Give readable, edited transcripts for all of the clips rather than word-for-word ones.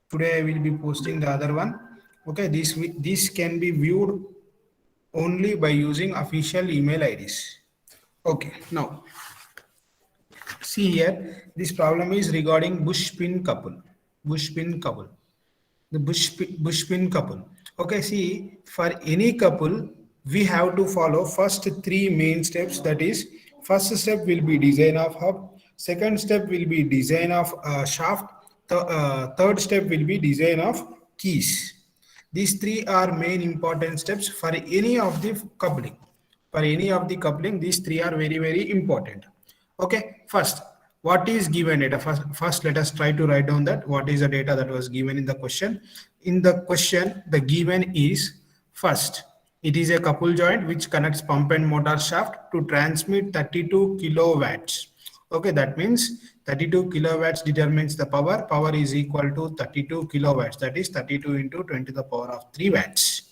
Today I will be posting the other one. Okay, this can be viewed only by using official email IDs. Okay, now see here, this problem is regarding bush pin couple. Bush pin couple. The bush pin couple. Okay, see, for any couple, we have to follow first three main steps. That is, first step will be design of hub. Second step will be design of shaft. Third step will be design of keys. These three are main important steps for any of the coupling. For any of the coupling, these three are very important. Okay, first, what is given data? First, let us try to write down that what is the data that was given in the question. In the question, the given is first, it is a couple joint which connects pump and motor shaft to transmit 32 kilowatts. Okay, that means 32 kilowatts determines the power. Power is equal to 32 kilowatts. That is 32 into 10 to the power of 3 watts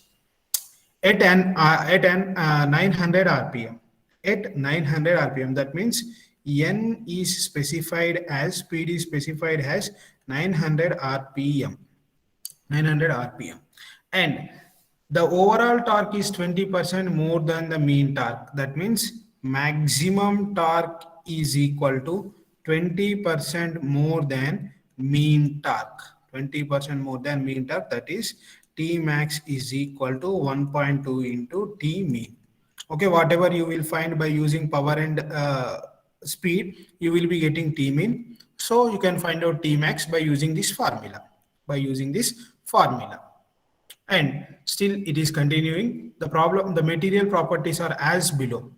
at 900 rpm. At 900 rpm, that means n is specified as, speed is specified as 900 rpm. 900 rpm, and the overall torque is 20% more than the mean torque. That means maximum torque is equal to 20% more than mean torque. 20% more than mean torque, that is T max is equal to 1.2 into T mean. Okay, whatever you will find by using power and speed, you will be getting T mean. So you can find out T max by using this formula. By using this formula. And still it is continuing. The problem, the material properties are as below.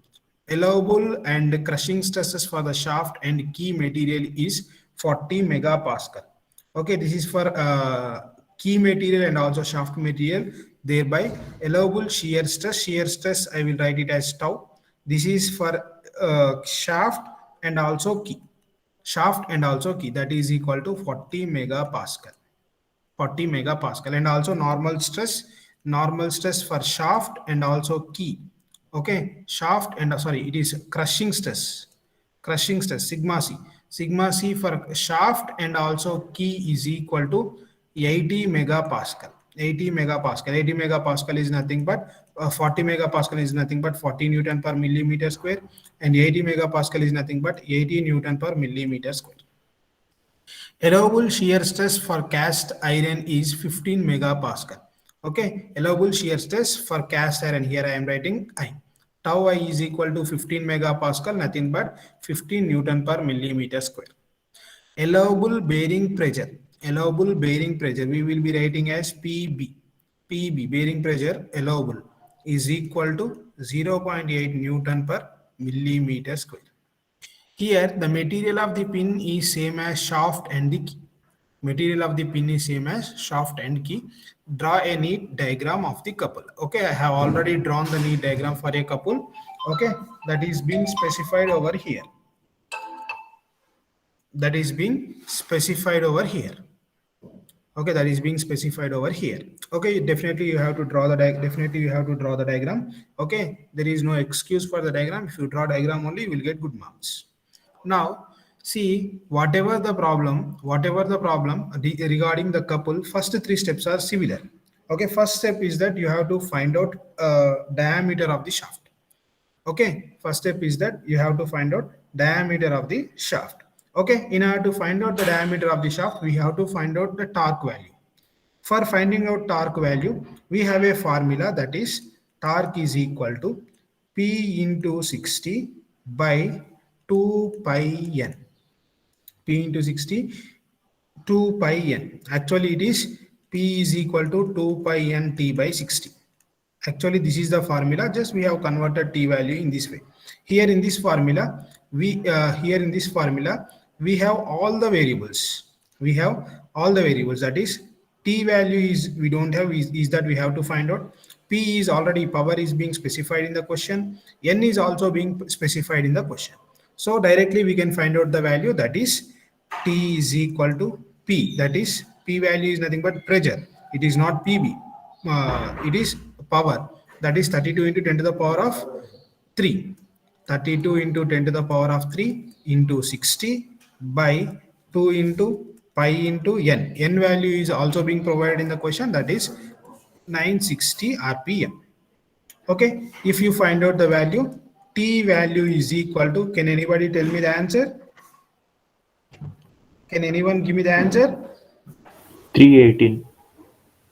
Allowable and crushing stresses for the shaft and key material is 40 megapascal. Okay, this is for key material and also shaft material. Thereby allowable shear stress I will write it as tau. This is for shaft and also key. Shaft and also key, that is equal to 40 megapascal. 40 megapascal. And also normal stress for shaft and also key. Okay, shaft and it is crushing stress sigma c for shaft and also key is equal to 80 megapascal. 80 megapascal is nothing but 40 megapascal is nothing but 40 newton per millimeter square, and 80 megapascal is nothing but 80 newton per millimeter square. Allowable shear stress for cast iron is 15 megapascal. Okay, allowable shear stress for cast iron, here I am writing I. Tau I is equal to 15 megapascal, nothing but 15 Newton per millimeter square. Allowable bearing pressure. Allowable bearing pressure we will be writing as PB. PB, bearing pressure allowable, is equal to 0.8 Newton per millimeter square. Here the material of the pin is same as shaft and the key. Material of the pin is same as shaft and key. Draw a neat diagram of the couple. Okay, I have already drawn the neat diagram for a couple. Okay, that is being specified over here. That is being specified over here. Okay, that is being specified over here. Okay, definitely you have to draw the diagram. Okay, there is no excuse for the diagram. If you draw diagram only, you will get good marks. Now see, whatever the problem regarding the couple, first three steps are similar. Okay, first step is that you have to find out diameter of the shaft. Okay, first step is that you have to find out diameter of the shaft. Okay, in order to find out the diameter of the shaft, we have to find out the torque value. For finding out torque value, we have a formula, that is torque is equal to P into 60 by 2 pi n. P into 60, 2 pi n. Actually it is P is equal to 2 pi n T by 60. Actually this is the formula, just we have converted T value in this way. Here in this formula we have all the variables. That is T value is we don't have, is that we have to find out. P is already, power is being specified in the question. N is also being specified in the question. So directly we can find out the value, that is T is equal to P. That is P value is nothing but pressure. It is not PB. It is power. That is 32 into 10 to the power of 3. 32 into 10 to the power of 3 into 60 by 2 into pi into n. N value is also being provided in the question, that is 960 rpm. Okay, if you find out the value, T value is equal to, can anybody tell me the answer? Can anyone give me the answer? 318.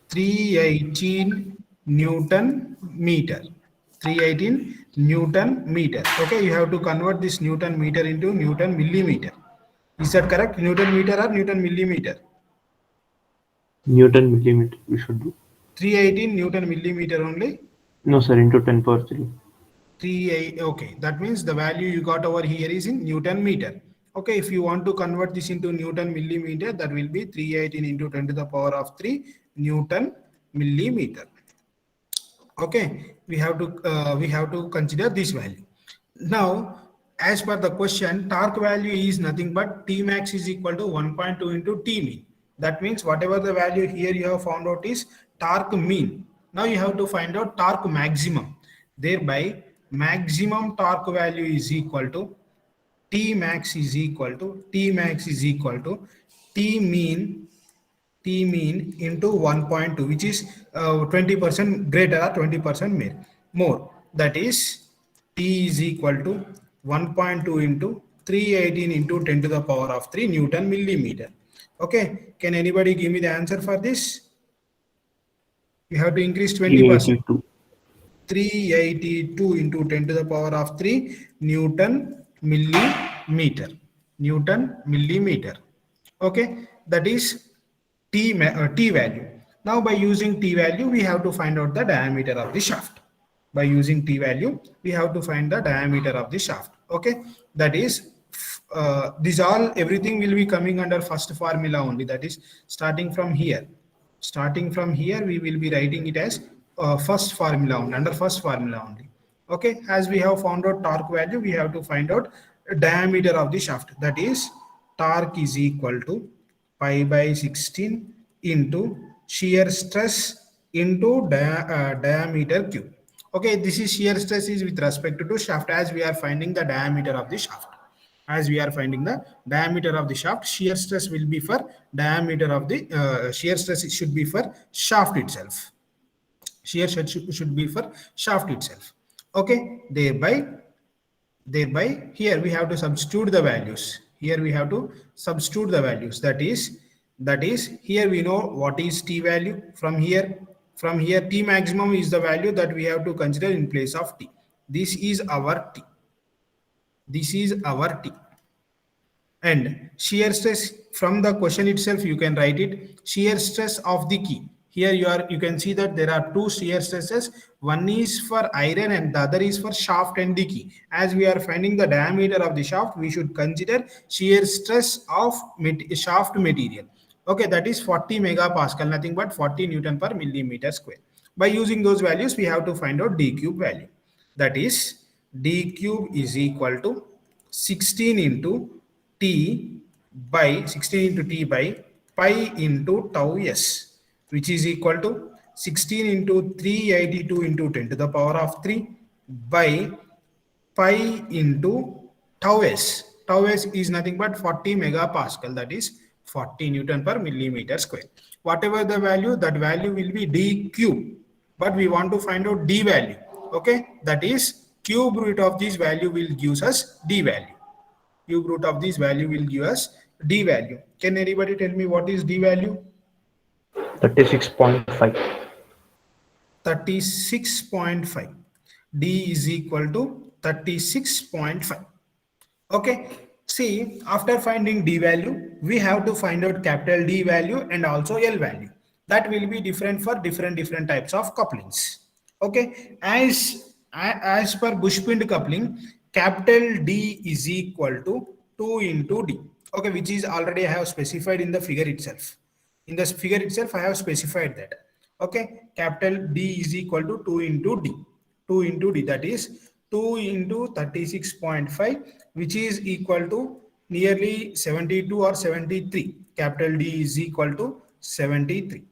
318 Newton meter. 318 Newton meter. Okay, you have to convert this Newton meter into Newton millimeter. Is that correct? Newton meter or Newton millimeter? Newton millimeter we should do. 318 Newton millimeter only. No, sir, into 10 power 3. 3, okay, that means the value you got over here is in Newton meter. Okay, if you want to convert this into Newton millimeter, that will be 318 into 10 to the power of 3 Newton millimeter. Okay, we have to consider this value. Now, as per the question, torque value is nothing but T max is equal to 1.2 into T mean. That means whatever the value here you have found out is torque mean. Now you have to find out torque maximum. Thereby, maximum torque value is equal to T max is equal to T mean into 1.2, which is 20% greater or 20% more. That is T is equal to 1.2 into 318 into 10 to the power of 3 Newton millimeter. Okay, can anybody give me the answer for this? You have to increase 20%. 382. 382 into 10 to the power of 3 Newton millimeter. Newton millimeter. Okay, that is T value. Now by using T value, we have to find out the diameter of the shaft. By using T value, we have to find the diameter of the shaft. Okay, that is everything will be coming under first formula only. That is starting from here. Starting from here, we will be writing it as first formula only, under first formula only. Okay, as we have found out torque value, we have to find out diameter of the shaft. That is torque is equal to pi by 16 into shear stress into diameter cube. Okay, this is shear stress is with respect to shaft, as we are finding the diameter of the shaft. As we are finding the diameter of the shaft, shear stress will be for diameter of the shear stress should be for shaft itself. Shear stress should be for shaft itself. Okay, thereby here we have to substitute the values. Here we have to substitute the values. That is here we know what is T value. From here T maximum is the value that we have to consider in place of T. This is our T. This is our T. And shear stress, from the question itself you can write it, shear stress of the key. Here you can see that there are two shear stresses. One is for iron and the other is for shaft and the key. As we are finding the diameter of the shaft, we should consider shear stress of shaft material. Okay, that is 40 megapascal, nothing but 40 Newton per millimeter square. By using those values, we have to find out D cube value. That is D cube is equal to 16 into T by pi into tau s, which is equal to 16 into 382 into 10 to the power of 3 by pi into tau s. Tau s is nothing but 40 megapascal, that is 40 Newton per millimeter square. Whatever the value, that value will be D cube. But we want to find out D value. Okay, that is cube root of this value will give us D value. Cube root of this value will give us D value. Can anybody tell me what is D value? 36.5. 36.5. D is equal to 36.5. Okay. See, after finding D value, we have to find out capital D value and also L value. That will be different for different types of couplings. Okay. As per Bushpin coupling, capital D is equal to 2 into D. Okay, which is already I have specified in the figure itself. In the figure itself, I have specified that. Okay, capital D is equal to 2 into D. 2 into D, that is 2 into 36.5, which is equal to nearly 72 or 73. Capital D is equal to 73.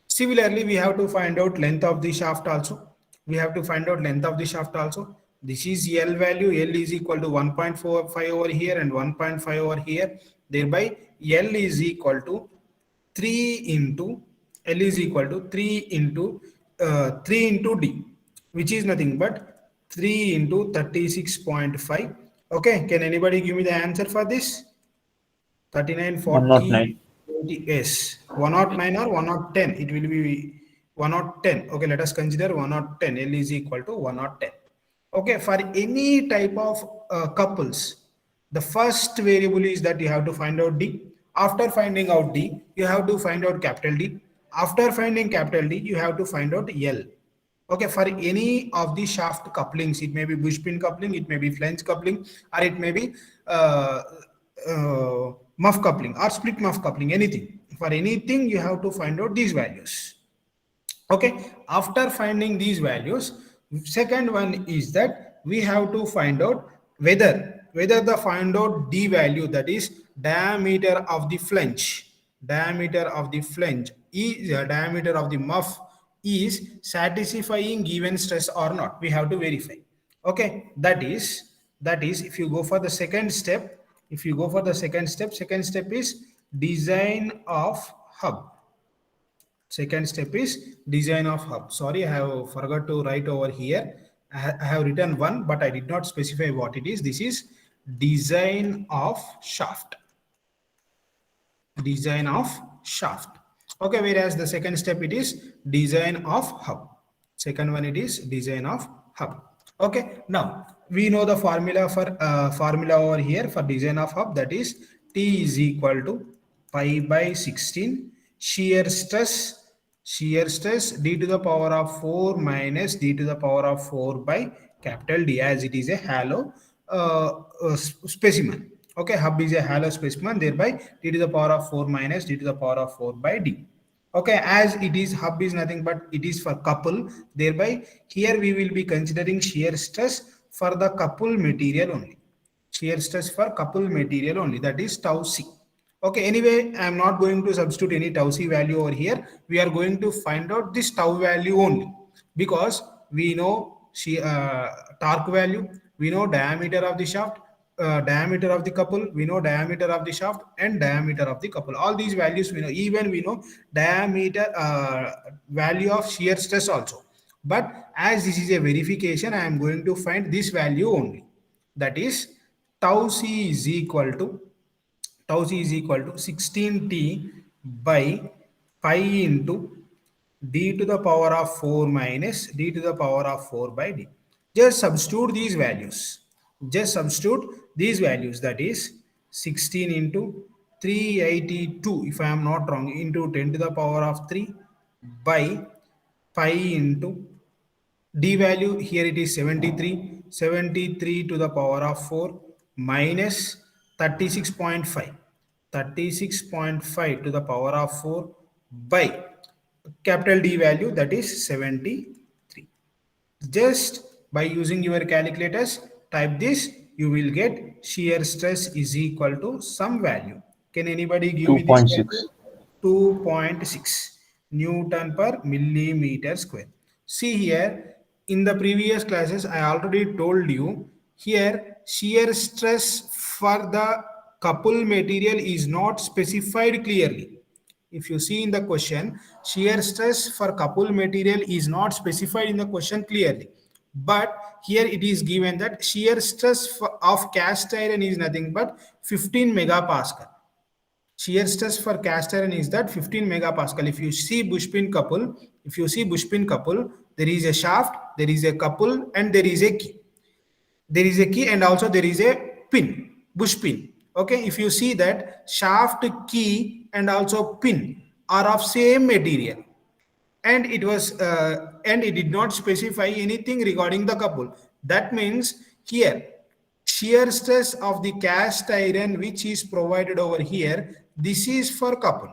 Similarly, we have to find out length of the shaft also. This is L value. L is equal to 1.45 over here and 1.5 over here. Thereby L is equal to 3 into L is equal to 3 into D, which is nothing but 3 into 36.5. Okay, can anybody give me the answer for this? 39, 40, 109. 20, yes, 109 or 110. It will be 110. Okay, let us consider 110. L is equal to 110. Okay, for any type of couples, the first variable is that you have to find out D. After finding out D, you have to find out capital D. After finding capital D, you have to find out L. Okay, for any of the shaft couplings, it may be bush pin coupling, it may be flange coupling, or it may be muff coupling or split muff coupling, anything. For anything, you have to find out these values. Okay, after finding these values, second one is that we have to find out whether the find out D value, that is diameter of the flange, diameter of the flange is diameter of the muff is satisfying given stress or not. We have to verify. Okay, that is if you go for the second step, if you go for the second step is design of hub. Second step is design of hub. Sorry, I have forgot to write over here. I have written one, but I did not specify what it is. This is design of shaft. Design of shaft. Okay, whereas the second step it is design of hub. Second one it is design of hub. Okay, now we know the formula for formula over here for design of hub, that is T is equal to pi by 16 shear stress d to the power of 4 minus d to the power of 4 by capital D, as it is a hollow specimen. Okay, hub is a hollow specimen, thereby d to the power of 4 minus d to the power of 4 by D. Okay, as it is hub is nothing but it is for couple, thereby here we will be considering shear stress for the couple material only. Shear stress for couple material only, that is tau c. Okay, anyway, I am not going to substitute any tau c value over here. We are going to find out this tau value only, because we know torque value, we know diameter of the shaft, diameter of the couple, we know diameter of the shaft and diameter of the couple. All these values we know. Even we know diameter value of shear stress also. But as this is a verification, I am going to find this value only. That is tau c is equal to 16t by pi into d to the power of 4 minus d to the power of 4 by D. Just substitute these values. Just substitute these values, that is 16 into 382, if I am not wrong, into 10 to the power of 3 by pi into D value, here it is 73 to the power of 4 minus 36.5 to the power of 4 by capital D value, that is 73. Just by using your calculators, type this, you will get shear stress is equal to some value. Can anybody give me this 2.6. value? 2.6 Newton per millimeter square. See here, in the previous classes, I already told you here shear stress for the couple material is not specified clearly. If you see in the question, shear stress for couple material is not specified in the question clearly. But here it is given that shear stress of cast iron is nothing but 15 megapascal. Shear stress for cast iron is that 15 megapascal. If you see bush pin couple, there is a shaft, there is a couple, and there is a key. There is a key and also there is a pin, bush pin. Okay, if you see that shaft, key, and also pin are of same material, and it was and it did not specify anything regarding the couple. That means here shear stress of the cast iron which is provided over here, this is for couple.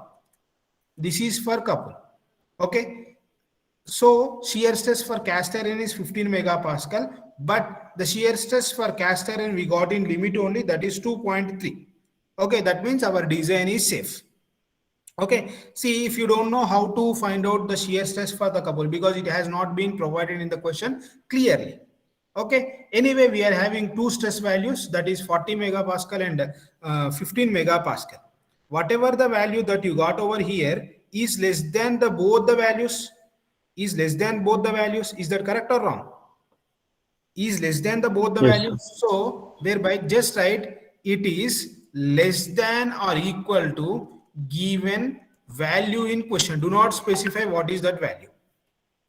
This is for couple. Okay. So shear stress for cast iron is 15 megapascal, but the shear stress for cast iron we got in limit only, that is 2.3. Okay, that means our design is safe. Okay, see, if you don't know how to find out the shear stress for the couple because it has not been provided in the question clearly. Okay, anyway, we are having two stress values, that is 40 megapascal and 15 megapascal. Whatever the value that you got over here is less than the both the values, is less than both the values. Is that correct or wrong? Is less than the both the Yes, sir. values. So thereby just write it is less than or equal to given value in question. Do not specify what is that value.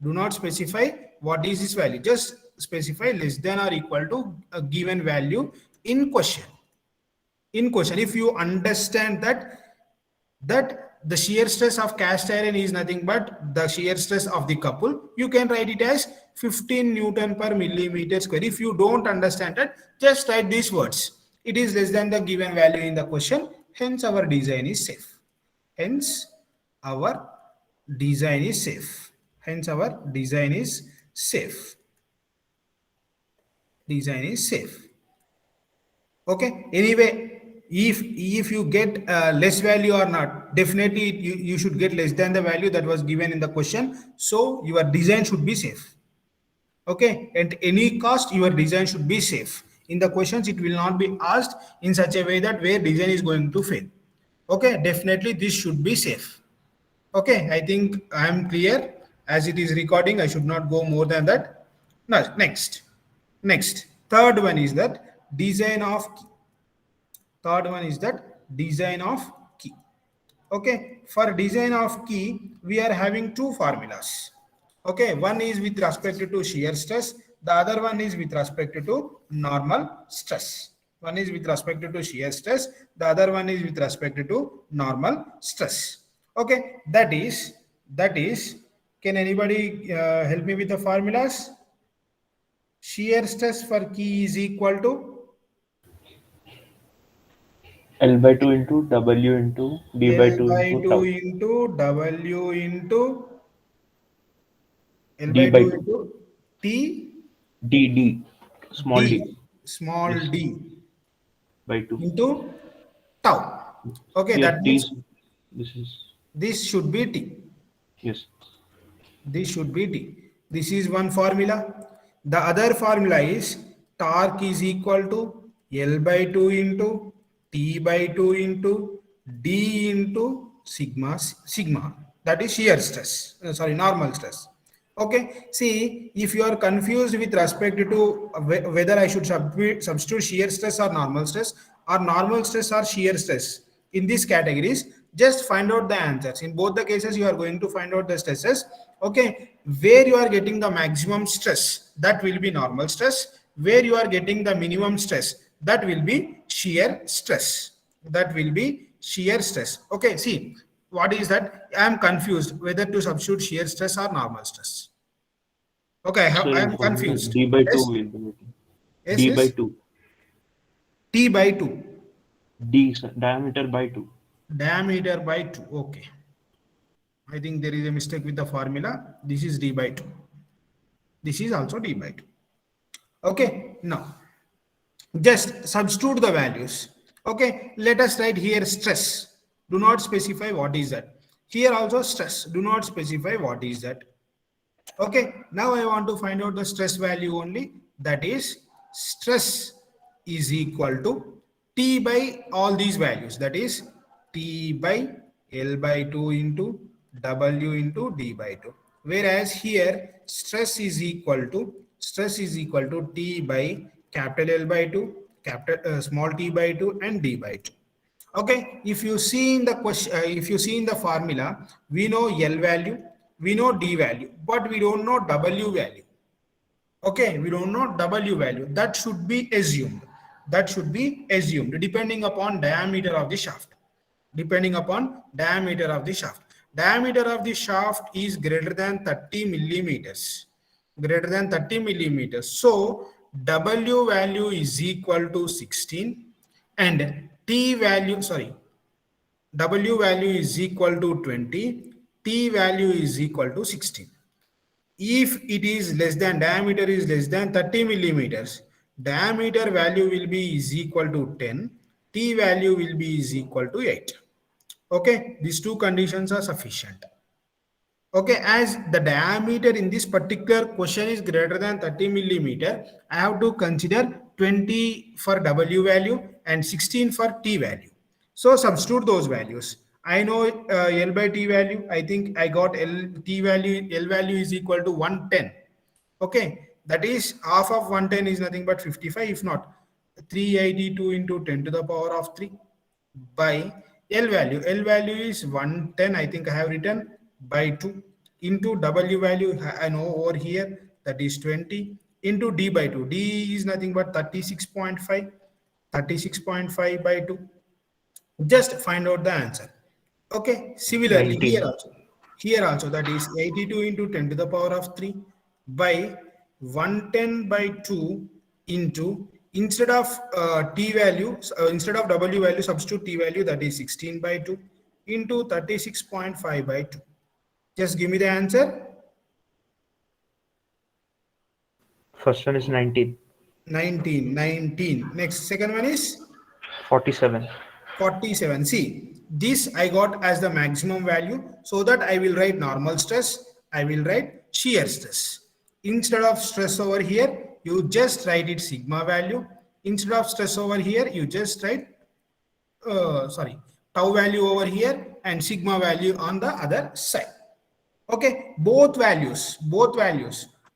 Do not specify what is this value. Just specify less than or equal to a given value in question. In question, if you understand that the shear stress of cast iron is nothing but the shear stress of the couple, you can write it as 15 Newton per millimeter square. If you don't understand it, just write these words. It is less than the given value in the question, hence our design is safe. Hence our design is safe. Hence our design is safe. Design is safe. Okay, anyway, if you get less value or not, definitely you should get less than the value that was given in the question, so your design should be safe. Okay, at any cost your design should be safe. In the questions it will not be asked in such a way that where design is going to fail. Okay, definitely this should be safe. Okay, I think I am clear. As it is recording, I should not go more than that. Now next third one is that design of key. Third one is that design of key. Okay, for design of key we are having two formulas. Okay, one is with respect to shear stress, the other one is with respect to normal stress. One is with respect to shear stress, the other one is with respect to normal stress. Okay, that is can anybody help me with the formulas? Shear stress for key is equal to L by 2 into W into D by L 2 by into 2 tau. into W into L D by by 2 2. into T D. Small d. D, small Yes, d by 2. into tau. Okay, Here that T means is, this is, this should be T. yes. This should be T. This is one formula. The other formula is torque is equal to L by 2 into T by 2 into D into sigma. That is shear stress. Sorry, normal stress. Okay. See, if you are confused with respect to whether I should substitute shear stress or normal stress or shear stress in these categories, just find out the answers. In both the cases, you are going to find out the stresses. Okay, where you are getting the maximum stress, that will be normal stress. Where you are getting the minimum stress, that will be shear stress. That will be shear stress. Okay, see, what is that? I am confused whether to substitute shear stress or normal stress. Okay, So I in am formula confused. D by 2 Yes, will be written. yes, D by yes. 2. T by 2. D diameter by 2. Diameter by 2. Okay. I think there is a mistake with the formula. This is D by 2. This is also D by 2. Okay. Now, just substitute the values. Okay. Let us write here stress. Do not specify what is that. Here also stress. Do not specify what is that. Okay. Now I want to find out the stress value only. That is stress is equal to T by all these values. That is T by L by 2 into W into D by 2. Whereas here stress is equal to T by capital L by 2, capital small t by 2 and D by 2. Okay, if you see in the question, if you see in the formula, we know L value, we know D value, but we don't know W value. Okay, we don't know W value. That should be assumed. That should be assumed depending upon diameter of the shaft. Depending upon diameter of the shaft. Diameter of the shaft is greater than 30 millimeters. Greater than 30 millimeters. So W value is equal to 16 and T value, sorry, W value is equal to 20, T value is equal to 16. If it is less than, diameter is less than 30 millimeters, diameter value will be is equal to 10, T value will be is equal to 8. Okay, these two conditions are sufficient. Okay, as the diameter in this particular question is greater than 30 millimeter, I have to consider 20 for W value and 16 for T value. So substitute those values. I know L by T value. I think I got L value is equal to 110. Okay, that is half of 110 is nothing but 55. If not, 382 into 10 to the power of 3 by L value. L value is 110. I think I have written by 2 into W value. I know over here that is 20 into D by 2. D is nothing but 36.5. 36.5 by 2. Just find out the answer. Okay, similarly 19. here also that is 82 into 10 to the power of 3 by 110 by 2 into, instead of T value, instead of W value, substitute T value, that is 16 by 2 into 36.5 by 2. Just give me the answer. First one is 19. 19. Next, second one is 47. 47. See, this I got as the maximum value, so that I will write normal stress, I will write shear stress. Instead of stress over here, you just write it sigma value. Instead of stress over here, you just write tau value over here and sigma value on the other side. Okay, both values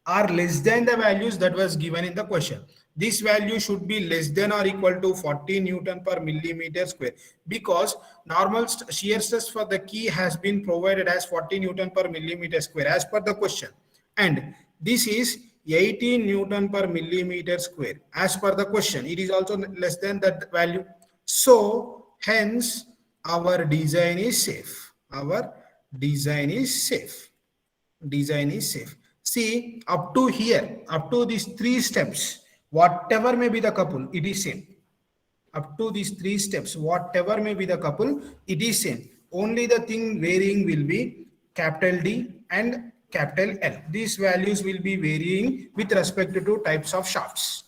are less than the values that was given in the question. This value should be less than or equal to 40 Newton per millimeter square, because normal shear stress for the key has been provided as 40 Newton per millimeter square as per the question, and this is 18 Newton per millimeter square as per the question. It is also less than that value, so hence our design is safe. Our design is safe. Design is safe. See, up to here, up to these 3 steps, whatever may be the couple, it is same. Up to these 3 steps, whatever may be the couple, it is same. Only the thing varying will be capital D and capital L. These values will be varying with respect to types of shafts.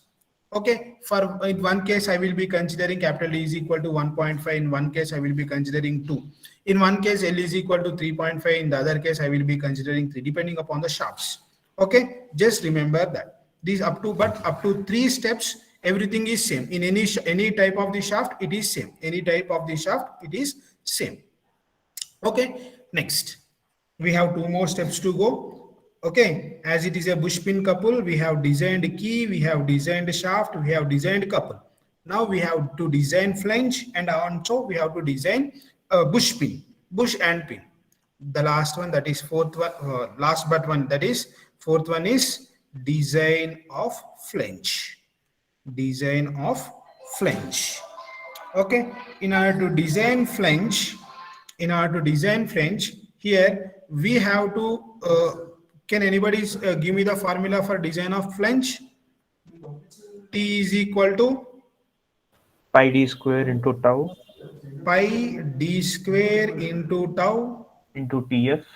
Okay, for in one case I will be considering capital D is equal to 1.5. In one case I will be considering 2. In one case L is equal to 3.5. In the other case I will be considering 3, depending upon the shafts. Okay, just remember that these up to 3 steps, everything is same. In any type of the shaft, it is same. Any type of the shaft, it is same. Okay, next we have 2 more steps to go. Okay, as it is a bush pin couple, we have designed key, we have designed shaft, we have designed couple. Now we have to design flange, and also we have to design a bush pin, bush and pin. The last one, that is fourth one, last but one, that is fourth one is design of flange. Design of flange. Okay, in order to design flange, here we have to can anybody give me the formula for design of flange? T is equal to Pi d square into tau pi d square into tau into TF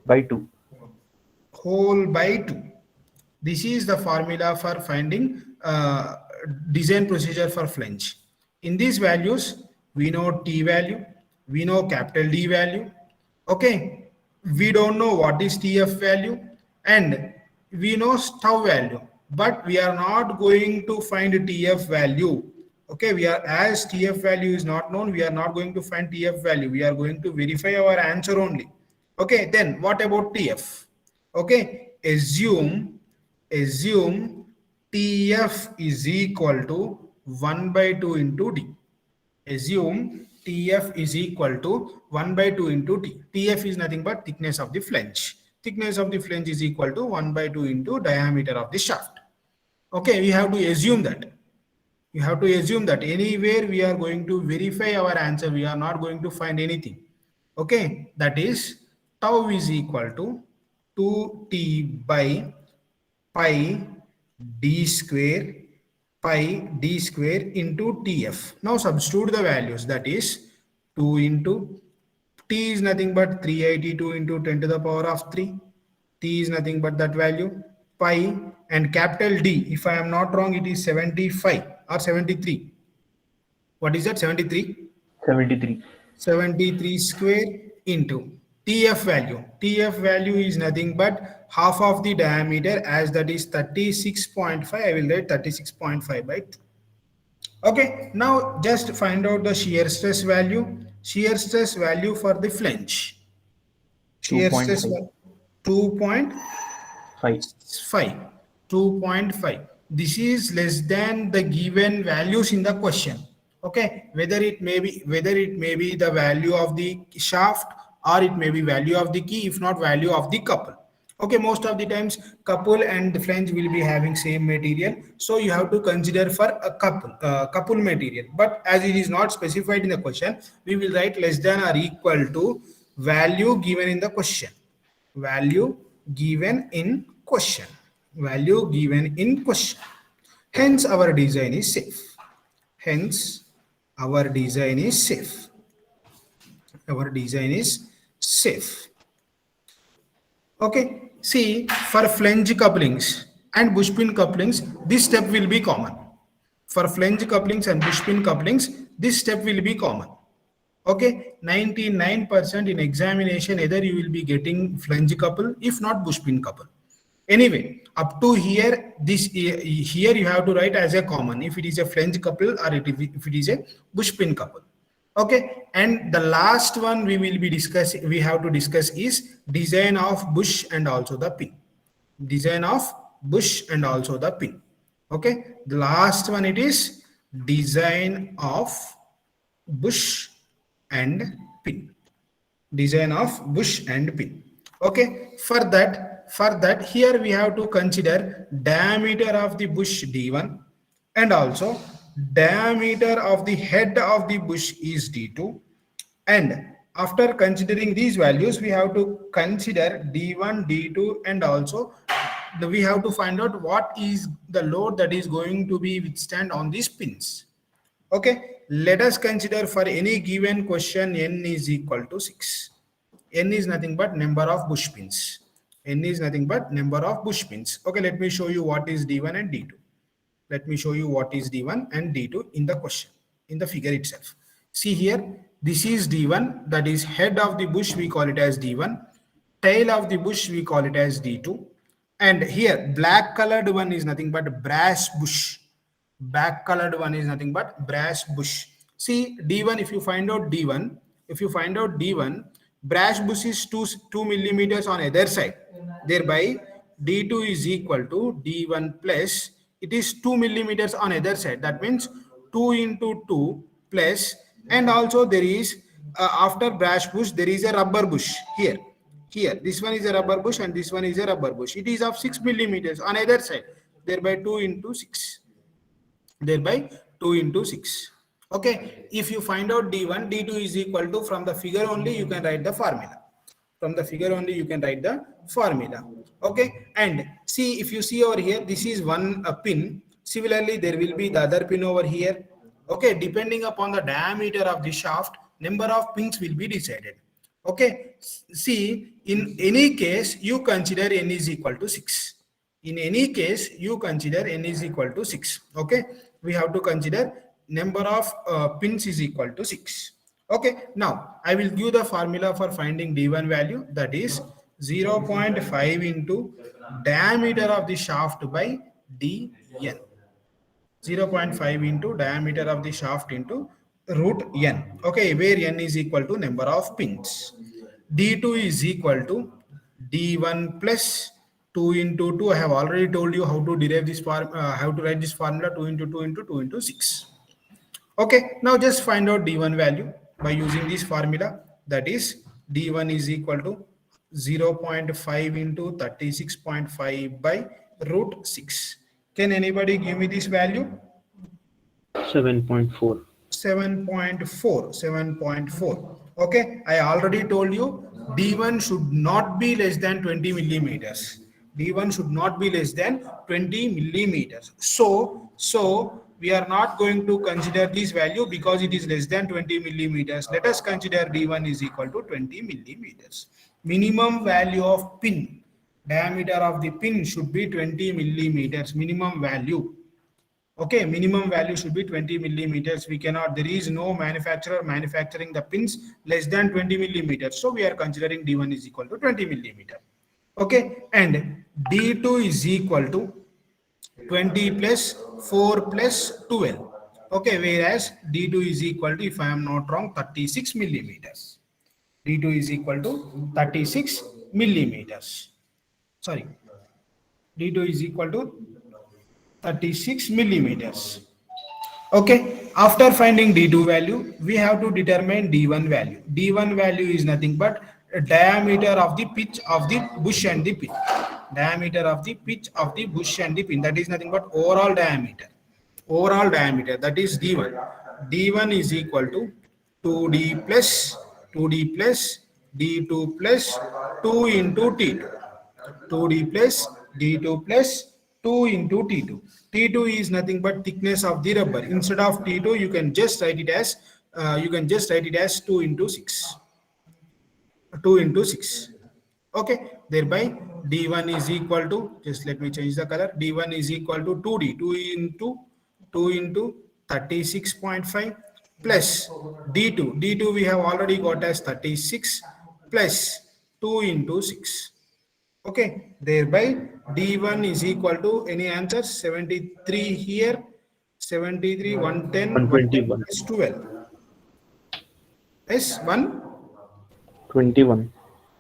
by 2. whole by 2. This is the formula for finding design procedure for flange. In these values, we know T value, we know capital D value. Okay, we don't know what is TF value, and we know tau value, but we are not going to find TF value. Okay, we are, as TF value is not known, we are not going to find TF value. We are going to verify our answer only. Okay, then what about TF? Okay, assume TF is equal to 1 by 2 into D. Assume TF is equal to 1 by 2 into T. TF is nothing but thickness of the flange. Thickness of the flange is equal to 1 by 2 into diameter of the shaft. Okay, we have to assume that. You have to assume that anywhere we are going to verify our answer, we are not going to find anything. Okay, that is tau is equal to 2T by pi d square into TF. Now substitute the values, that is 2 into T is nothing but 382 into 10 to the power of 3. T is nothing but that value, pi, and capital D, if I am not wrong, it is 75 or 73. What is that? 73? 73. 73 square into TF value. TF value is nothing but half of the diameter, as that is 36.5. I will write 36.5 by 2. Okay, now just find out the shear stress value. Shear stress value for the flange. Shear stress 2.5. 2.5. This is less than the given values in the question. Okay, whether it may be the value of the shaft, or it may be value of the key, if not value of the couple. Okay, most of the times couple and the flange will be having same material, so you have to consider for a couple material. But as it is not specified in the question, we will write less than or equal to value given in the question. Value given in question. Value given in question. Hence our design is safe. Hence our design is safe. Our design is safe. Okay, see, for flange couplings and bush pin couplings, this step will be common. For flange couplings and bush pin couplings, this step will be common. Okay, 99% in examination, either you will be getting flange couple, if not bush pin couple. Anyway, up to here, here you have to write as a common if it is a flange couple, or if it is a bush pin couple. Okay, and the last one we have to discuss is design of bush and also the pin. Design of bush and also the pin. Okay, the last one, it is design of bush and pin. Design of bush and pin. Okay, for that here we have to consider diameter of the bush D1, and also diameter of the head of the bush is D2. And after considering these values, we have to consider D1, D2, and also we have to find out what is the load that is going to be withstand on these pins. Okay, let us consider for any given question n is equal to 6. N is nothing but number of bush pins. N is nothing but number of bush pins. Okay, let me show you what is D1 and D2. Let me show you what is D1 and D2 in the question, in the figure itself. See here, this is D1, that is head of the bush, we call it as D1. Tail of the bush, we call it as D2. And here, black colored one is nothing but brass bush. Black colored one is nothing but brass bush. See, D1, if you find out D1, brass bush is 2 millimeters on either side. Thereby, D2 is equal to D1 plus, it is 2 millimeters on either side. That means 2 into 2 plus, and also there is, after brass bush, there is a rubber bush here. Here, this one is a rubber bush and this one is a rubber bush. It is of 6 millimeters on either side. Thereby 2 into 6. Thereby 2 into 6. Okay, if you find out D1, D2 is equal to, from the figure only you can write the formula. From the figure only you can write the formula. Okay, and see, if you see over here, this is one pin. Similarly, there will be the other pin over here. Okay, depending upon the diameter of the shaft, number of pins will be decided. Okay, see, in any case, you consider n is equal to 6. In any case, you consider n is equal to 6. Okay, we have to consider number of pins is equal to 6. Okay, now I will give the formula for finding D1 value, that is 0.5 into diameter of the shaft by dn. 0.5 into diameter of the shaft into root n. Okay, where n is equal to number of pins. D2 is equal to D1 plus 2 into 2. I have already told you how to derive this how to write this formula, 2 into 2 into 2 into 6. Okay, now just find out D1 value by using this formula, that is D1 is equal to 0.5 into 36.5 by root 6. Can anybody give me this value? 7.4. 7.4. Okay, I already told you D1 should not be less than 20 millimeters. D1 should not be less than 20 millimeters. So we are not going to consider this value because it is less than 20 millimeters. Let us consider D1 is equal to 20 millimeters. Minimum value of pin, diameter of the pin should be 20 millimeters, minimum value. Okay, minimum value should be 20 millimeters. We cannot, there is no manufacturer manufacturing the pins less than 20 millimeters. So we are considering D1 is equal to 20 millimeter. Okay, and D2 is equal to 20 plus 4 plus 12. Okay, whereas D2 is equal to, if I am not wrong, 36 millimeters. D2 is equal to 36 millimeters. Sorry, D2 is equal to 36 millimeters. Okay, after finding D2 value, we have to determine D1 value. D1 value is nothing but diameter of the pitch of the bush and the pin. Diameter of the pitch of the bush and the pin. That is nothing but overall diameter. Overall diameter, that is D1. D1 is equal to 2D plus 2D plus D2 plus 2 into T2. 2D plus D2 plus 2 into T2. T2 is nothing but thickness of the rubber. Instead of T2, you can just write it as 2 into 6. 2 into 6. Okay, thereby D1 is equal to, just let me change the color. D1 is equal to 2D, 2 into 36.5 plus D2. D2 we have already got as 36 plus 2 into 6. Okay, thereby D1 is equal to any answer 73 here, 73, 110, 121. plus 12. Yes, 21.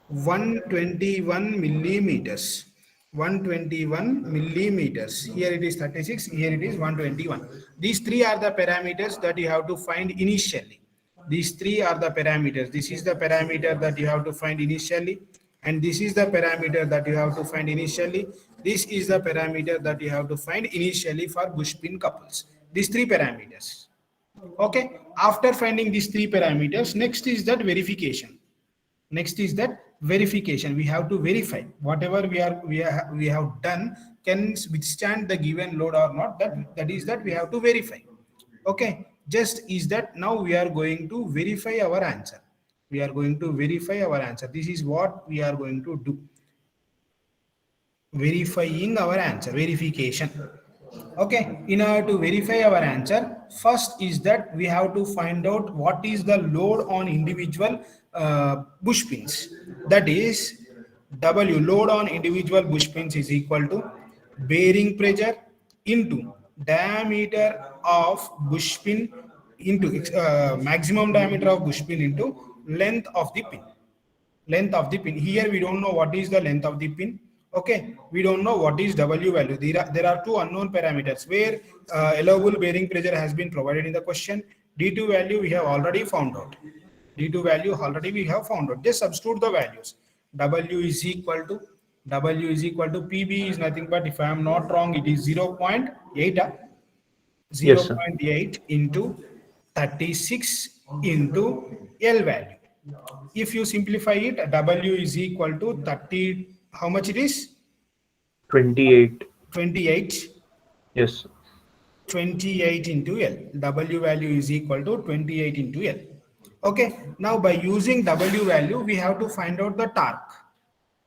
121 millimeters. 121 millimeters. Here it is 36, here it is 121. These three are the parameters that you have to find initially. These three are the parameters. This is the parameter that you have to find initially, and this is the parameter that you have to find initially. This is the parameter that you have to find initially for bush pin couples. These three parameters. Okay, after finding these three parameters, next is that verification. Next is that verification. We have to verify whatever we have done can withstand the given load or not. That is that we have to verify. Okay, just is that now we are going to verify our answer. We are going to verify our answer. This is what we are going to do. Verifying our answer, verification. Okay, in order to verify our answer, first is that we have to find out what is the load on individual bush pins. That is W, load on individual bush pins, is equal to bearing pressure into diameter of bush pin into maximum diameter of bush pin into length of the pin. Length of the pin. Here we don't know what is the length of the pin. Okay, we don't know what is W value. There are two unknown parameters where allowable bearing pressure has been provided in the question. D2 value we have already found out. D2 value already we have found out. Just substitute the values. W is equal to PB is nothing but, if I am not wrong, it is 0.8. 0.8 into 36 into L value. If you simplify it, W is equal to 30. How much it is? 28. 28. Yes. 28 into L. W value is equal to 28 into L. Okay. Now by using W value, we have to find out the torque.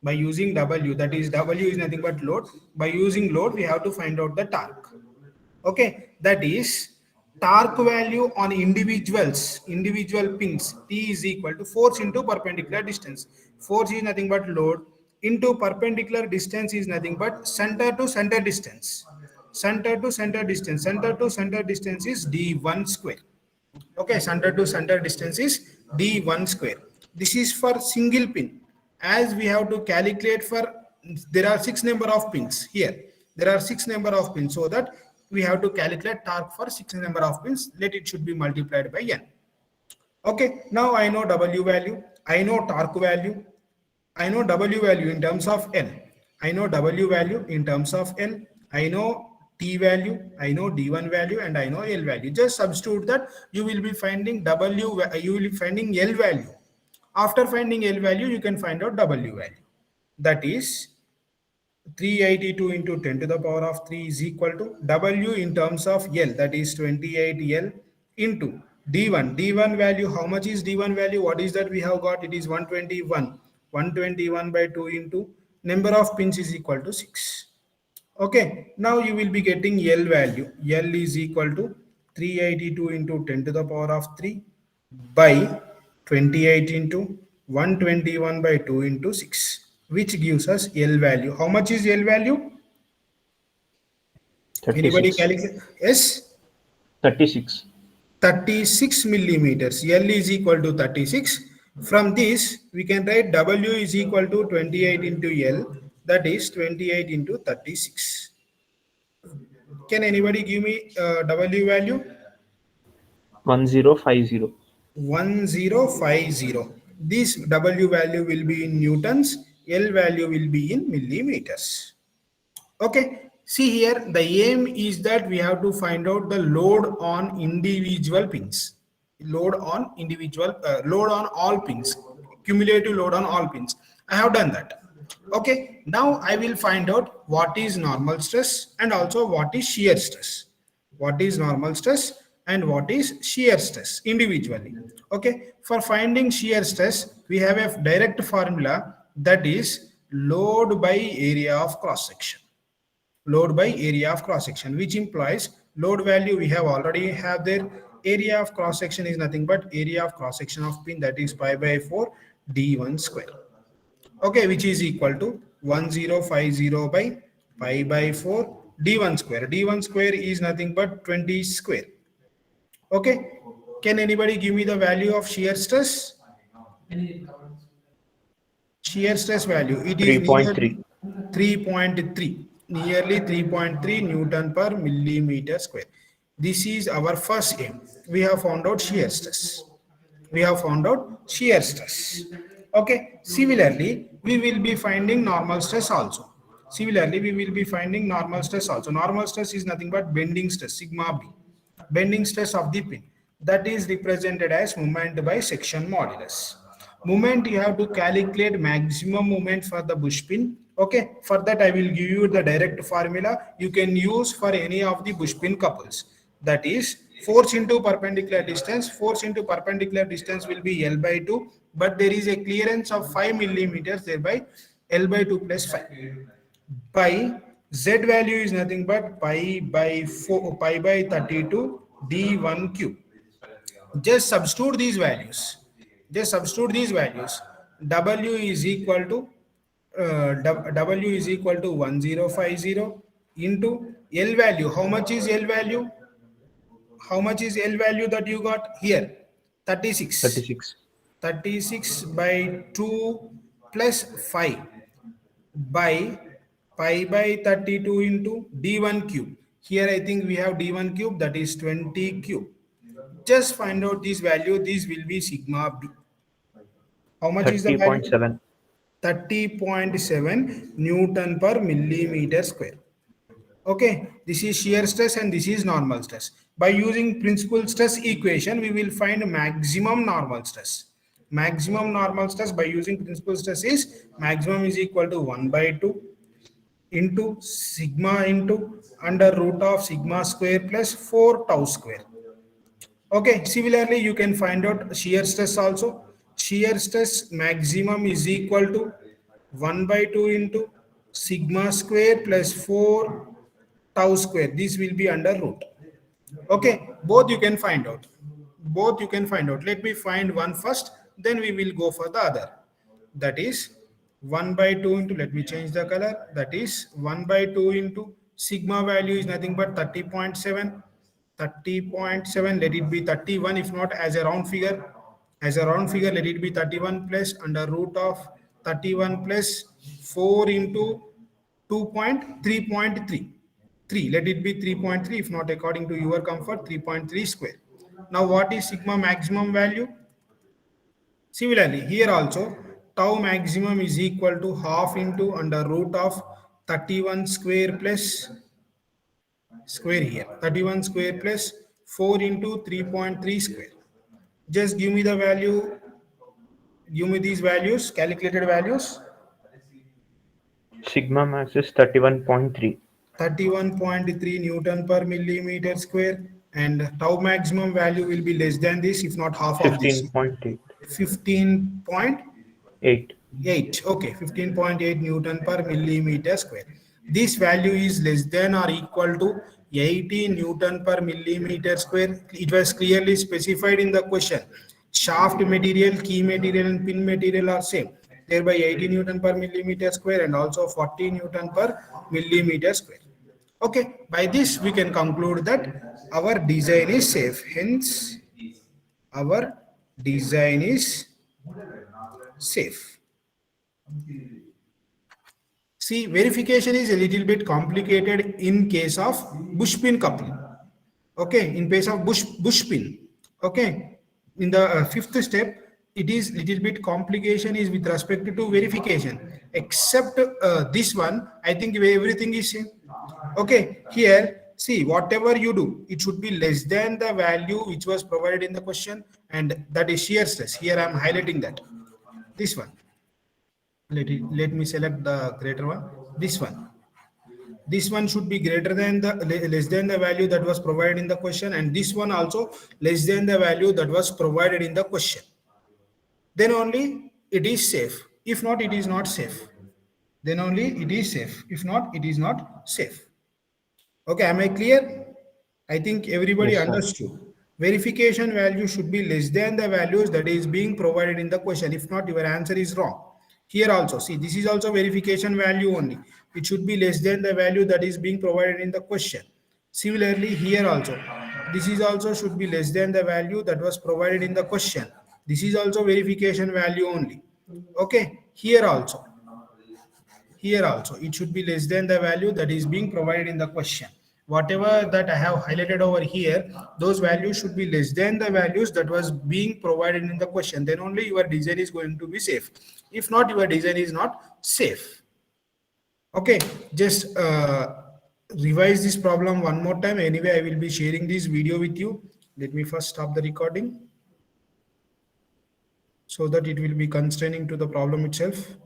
By using W, that is W is nothing but load. By using load, we have to find out the torque. Okay. That is torque value on individual pins. T is equal to force into perpendicular distance. Force is nothing but load into perpendicular distance is nothing but center to center distance. Center to center distance. Center to center distance is D1 square. Okay, center to center distance is D1 square. This is for single pin. As we have to calculate for, there are 6 number of pins here. There are 6 number of pins, so that we have to calculate torque for 6 number of pins. Let it should be multiplied by N. Okay, now I know W value. I know torque value. I know W value in terms of L. I know W value in terms of L. I know T value. I know D1 value, and I know L value. Just substitute that. You will be finding W. You will be finding L value. After finding L value, you can find out W value. That is 382 into 10 to the power of 3 is equal to W in terms of L. That is 28L into D1. D1 value. How much is D1 value? What is that we have got? It is 121. 121 by 2 into number of pins is equal to 6. Okay, now you will be getting L value. L is equal to 382 into 10 to the power of 3 by 28 into 121 by 2 into 6, which gives us L value. How much is L value? Anybody 36. calculate? Yes, 36. 36 millimeters. L is equal to 36. From this, we can write W is equal to 28 into L, that is 28 into 36. Can anybody give me W value? 1050. 1050. This W value will be in newtons, L value will be in millimeters. Okay, see here, the aim is that we have to find out the load on individual pins. Load on all pins, cumulative load on all pins. I have done that. Okay, now I will find out what is normal stress and also what is shear stress. What is normal stress and what is shear stress individually. Okay, for finding shear stress, we have a direct formula, that is load by area of cross section. Load by area of cross section, which implies load value we have already have there. Area of cross section is nothing but area of cross section of pin, that is pi by 4 d1 square. Okay, which is equal to 1050 by pi by 4 d1 square. D1 square is nothing but 20 square. Okay, can anybody give me the value of shear stress? Shear stress value, it is nearly 3.3. 3.3, nearly 3.3 Newton per millimeter square. This is our first aim. We have found out shear stress. We have found out shear stress. Okay, similarly, we will be finding normal stress also. Similarly, we will be finding normal stress also. Normal stress is nothing but bending stress, sigma b. Bending stress of the pin. That is represented as moment by section modulus. Moment, you have to calculate maximum moment for the bush pin. Okay, for that I will give you the direct formula you can use for any of the bush pin couples. That is force into perpendicular distance. Force into perpendicular distance will be L by 2, but there is a clearance of 5 millimeters, thereby L by 2 plus 5. Pi, Z value is nothing but pi by 4, pi by 32 d1 cube. Just substitute these values. Just substitute these values. W is equal to W is equal to 1050 into L value. How much is L value? How much is L value that you got here? 36. 36. 36 by 2 plus 5 by pi by 32 into d1 cube. Here I think we have d1 cube, that is 20 cube. Just find out this value. This will be sigma b. How much is the value? 30.7. 30.7 Newton per millimeter square. Okay, this is shear stress and this is normal stress. By using principal stress equation, we will find maximum normal stress. Maximum normal stress by using principal stress is maximum is equal to 1 by 2 into sigma into under root of sigma square plus 4 tau square. Okay, similarly, you can find out shear stress also. Shear stress maximum is equal to 1 by 2 into sigma square plus 4 tau square. This will be under root. Okay, both you can find out. Both you can find out. Let me find one first, then we will go for the other. That is 1 by 2 into, let me change the color. That is 1 by 2 into sigma value is nothing but 30.7. 30.7, let it be 31, if not as a round figure. As a round figure, let it be 31 plus under root of 31 plus 4 into 2.3.3. 3, let it be 3.3, if not according to your comfort, 3.3 square. Now what is sigma maximum value? Similarly, here also tau maximum is equal to half into under root of 31 square plus square here, 31 square plus 4 into 3.3 square. Just give me the value, give me these values, calculated values. Sigma max is 31.3. 31.3 Newton per millimeter square, and tau maximum value will be less than this, if not half of this. 15.8. 15.8. 8. Okay, 15.8 Newton per millimeter square. this value is less than or equal to 80 Newton per millimeter square. It was clearly specified in the question. Shaft material, key material and pin material are same. Thereby 80 Newton per millimeter square and also 40 Newton per millimeter square. Okay, by this we can conclude that our design is safe. Hence, our design is safe. See, verification is a little bit complicated in case of bush pin coupling. Okay, in case of bush pin. Okay, in the fifth step, it is little bit complication is with respect to verification. Except this one, I think everything is same. Okay, here see whatever you do, it should be less than the value which was provided in the question, and that is shear stress. Here I am highlighting that. This one. Let me select the greater one. This one should be greater than the less than the value that was provided in the question, and this one also less than the value that was provided in the question. Then only it is safe. If not, it is not safe. Then only it is safe. If not, it is not safe. Okay, am I clear? I think everybody Yes, sir. understood. Verification value should be less than the values that is being provided in the question. If not, your answer is wrong. Here also, see, this is also verification value only. It should be less than the value that is being provided in the question. Similarly, here also, this is also should be less than the value that was provided in the question. This is also verification value only. Okay, here also it should be less than the value that is being provided in the question. Whatever that I have highlighted over here, those values should be less than the values that was being provided in the question. Then only your design is going to be safe. If not, your design is not safe. Okay, just revise this problem one more time. Anyway, I will be sharing this video with you. Let me first stop the recording so that it will be constraining to the problem itself.